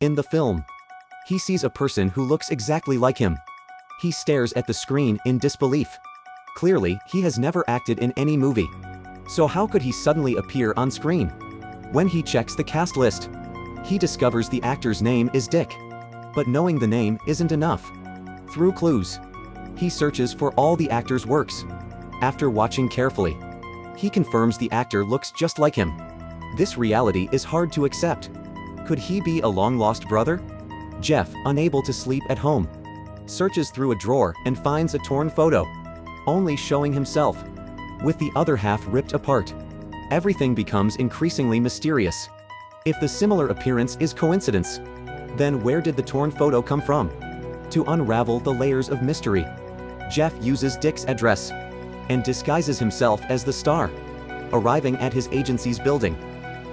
In the film, he sees a person who looks exactly like him. He stares at the screen in disbelief. Clearly, he has never acted in any movie. So how could he suddenly appear on screen? When he checks the cast list, he discovers the actor's name is Dick. But knowing the name isn't enough. Through clues, he searches for all the actor's works. After watching carefully, he confirms the actor looks just like him. This reality is hard to accept. Could he be a long-lost brother? Jeff, unable to sleep at home, searches through a drawer and finds a torn photo, only showing himself, with the other half ripped apart. Everything becomes increasingly mysterious. If the similar appearance is coincidence, then where did the torn photo come from? To unravel the layers of mystery, Jeff uses Dick's address and disguises himself as the star. Arriving at his agency's building,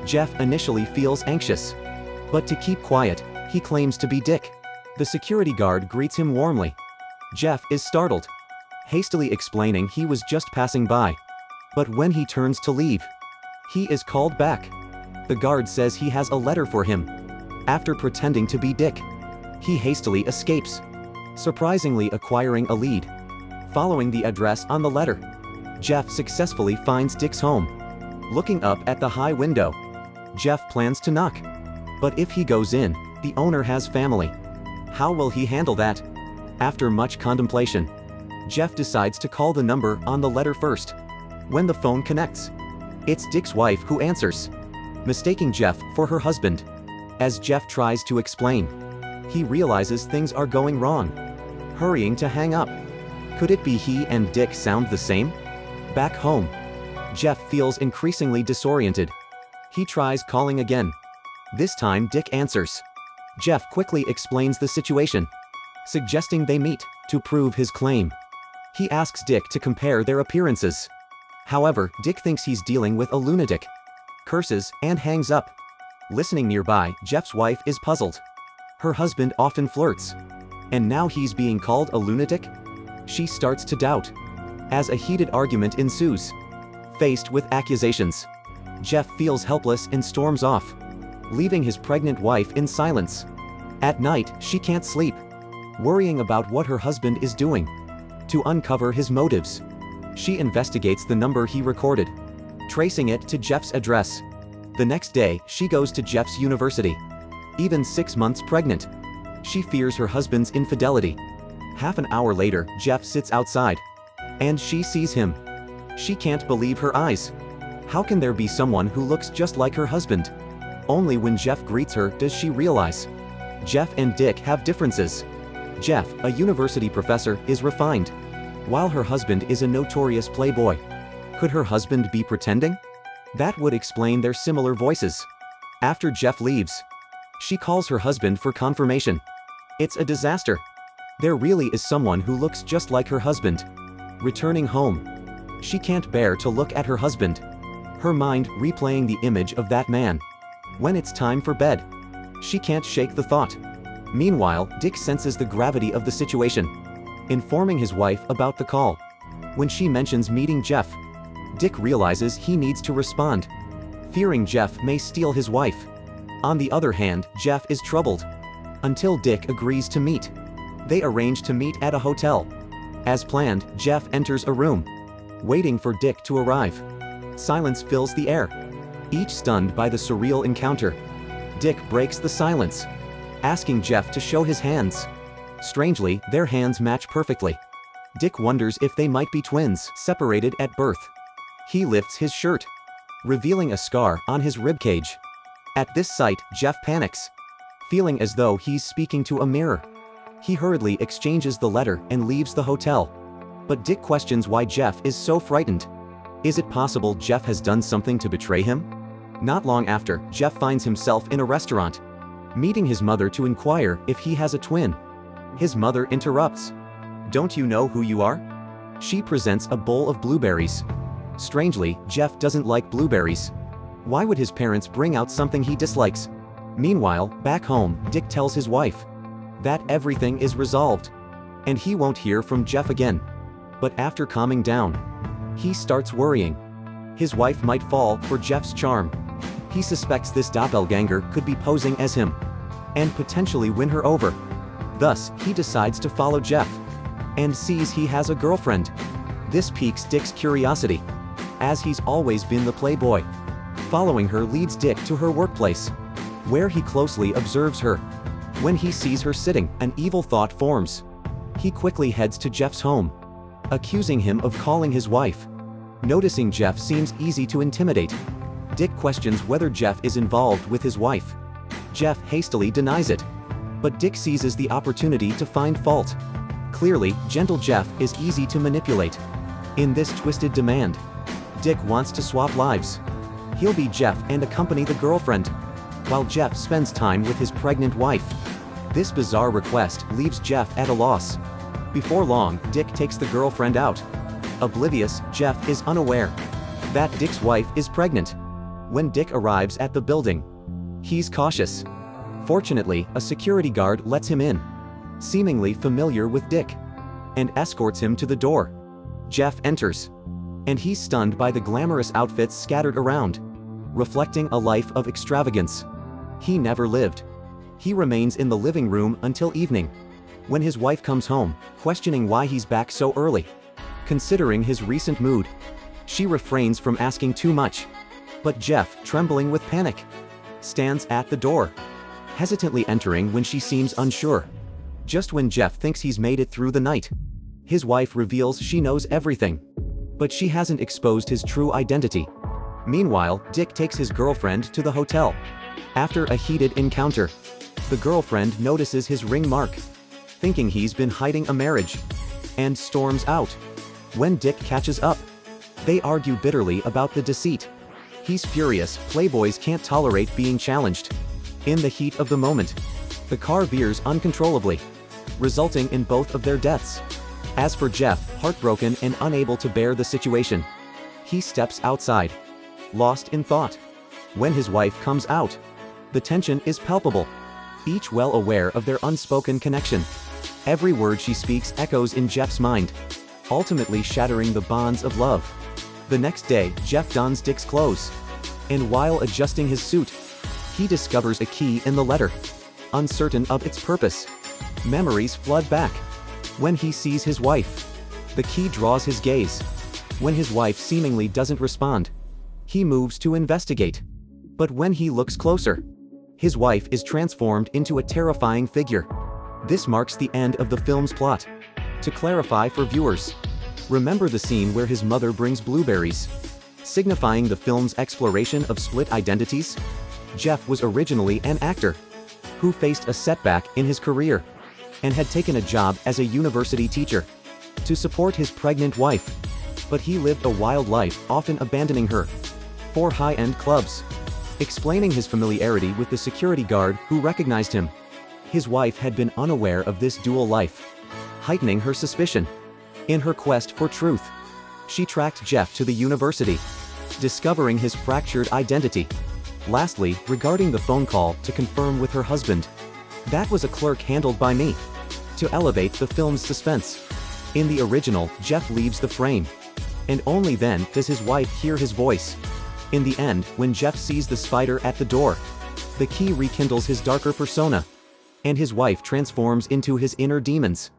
Jeff initially feels anxious, but to keep quiet, he claims to be Dick. The security guard greets him warmly. Jeff is startled, hastily explaining he was just passing by. But when he turns to leave, he is called back. The guard says he has a letter for him. After pretending to be Dick, he hastily escapes, surprisingly acquiring a lead. Following the address on the letter, Jeff successfully finds Dick's home. Looking up at the high window, Jeff plans to knock. But if he goes in, the owner has family. How will he handle that? After much contemplation, Jeff decides to call the number on the letter first. When the phone connects, it's Dick's wife who answers, mistaking Jeff for her husband. As Jeff tries to explain, he realizes things are going wrong, hurrying to hang up. Could it be he and Dick sound the same? Back home, Jeff feels increasingly disoriented. He tries calling again. This time Dick answers. Jeff quickly explains the situation, suggesting they meet to prove his claim. He asks Dick to compare their appearances. However, Dick thinks he's dealing with a lunatic, curses, and hangs up. Listening nearby, Jeff's wife is puzzled. Her husband often flirts, and now he's being called a lunatic? She starts to doubt, as a heated argument ensues. Faced with accusations, Jeff feels helpless and storms off, leaving his pregnant wife in silence. At night, she can't sleep, worrying about what her husband is doing. To uncover his motives, she investigates the number he recorded, tracing it to Jeff's address. The next day, she goes to Jeff's university. Even 6 months pregnant, she fears her husband's infidelity. Half an hour later, Jeff sits outside, and she sees him. She can't believe her eyes. How can there be someone who looks just like her husband? Only when Jeff greets her does she realize. Jeff and Dick have differences. Jeff, a university professor, is refined, while her husband is a notorious playboy. Could her husband be pretending? That would explain their similar voices. After Jeff leaves, she calls her husband for confirmation. It's a disaster. There really is someone who looks just like her husband. Returning home, she can't bear to look at her husband, her mind replaying the image of that man. When it's time for bed, she can't shake the thought. Meanwhile, Dick senses the gravity of the situation, informing his wife about the call. When she mentions meeting Jeff, Dick realizes he needs to respond, fearing Jeff may steal his wife. On the other hand, Jeff is troubled, until Dick agrees to meet. They arrange to meet at a hotel. As planned, Jeff enters a room, waiting for Dick to arrive. Silence fills the air, each stunned by the surreal encounter. Dick breaks the silence, asking Jeff to show his hands. Strangely, their hands match perfectly. Dick wonders if they might be twins, separated at birth. He lifts his shirt, revealing a scar on his ribcage. At this sight, Jeff panics, feeling as though he's speaking to a mirror. He hurriedly exchanges the letter and leaves the hotel. But Dick questions why Jeff is so frightened. Is it possible Jeff has done something to betray him? Not long after, Jeff finds himself in a restaurant, meeting his mother to inquire if he has a twin. His mother interrupts. "Don't you know who you are?" She presents a bowl of blueberries. Strangely, Jeff doesn't like blueberries. Why would his parents bring out something he dislikes? Meanwhile, back home, Dick tells his wife that everything is resolved, and he won't hear from Jeff again. But after calming down, he starts worrying. His wife might fall for Jeff's charm. He suspects this doppelganger could be posing as him. and potentially win her over. Thus, he decides to follow Jeff and sees he has a girlfriend. This piques Dick's curiosity, as he's always been the playboy. Following her leads Dick to her workplace, where he closely observes her. When he sees her sitting, an evil thought forms. He quickly heads to Jeff's home, accusing him of calling his wife. Noticing Jeff seems easy to intimidate, Dick questions whether Jeff is involved with his wife. Jeff hastily denies it, but Dick seizes the opportunity to find fault. Clearly, gentle Jeff is easy to manipulate. In this twisted demand, Dick wants to swap lives. He'll be Jeff and accompany the girlfriend, while Jeff spends time with his pregnant wife. This bizarre request leaves Jeff at a loss. Before long, Dick takes the girlfriend out. Oblivious, Jeff is unaware that Dick's wife is pregnant. When Dick arrives at the building, he's cautious. Fortunately, a security guard lets him in, seemingly familiar with Dick, and escorts him to the door. Jeff enters, and he's stunned by the glamorous outfits scattered around, reflecting a life of extravagance he never lived. He remains in the living room until evening, when his wife comes home, questioning why he's back so early. Considering his recent mood, she refrains from asking too much. But Jeff, trembling with panic, stands at the door, hesitantly entering when she seems unsure. Just when Jeff thinks he's made it through the night, his wife reveals she knows everything, but she hasn't exposed his true identity. Meanwhile, Dick takes his girlfriend to the hotel. After a heated encounter, the girlfriend notices his ring mark, thinking he's been hiding a marriage, and storms out. When Dick catches up, they argue bitterly about the deceit. He's furious, playboys can't tolerate being challenged. In the heat of the moment, the car veers uncontrollably, resulting in both of their deaths. As for Jeff, heartbroken and unable to bear the situation, he steps outside, lost in thought. When his wife comes out, the tension is palpable, each well aware of their unspoken connection. Every word she speaks echoes in Jeff's mind, ultimately shattering the bonds of love. The next day, Jeff dons Dick's clothes, and while adjusting his suit, he discovers a key in the letter. Uncertain of its purpose, memories flood back. When he sees his wife, the key draws his gaze. When his wife seemingly doesn't respond, he moves to investigate. But when he looks closer, his wife is transformed into a terrifying figure. This marks the end of the film's plot. To clarify for viewers, remember the scene where his mother brings blueberries, signifying the film's exploration of split identities? Jeff was originally an actor who faced a setback in his career and had taken a job as a university teacher to support his pregnant wife. But he lived a wild life, often abandoning her for high-end clubs. Explaining his familiarity with the security guard who recognized him, his wife had been unaware of this dual life, heightening her suspicion. In her quest for truth, she tracked Jeff to the university, discovering his fractured identity. Lastly, regarding the phone call to confirm with her husband, that was a clerk handled by me, to elevate the film's suspense. In the original, Jeff leaves the frame, and only then does his wife hear his voice. In the end, when Jeff sees the spider at the door, the key rekindles his darker persona, and his wife transforms into his inner demons.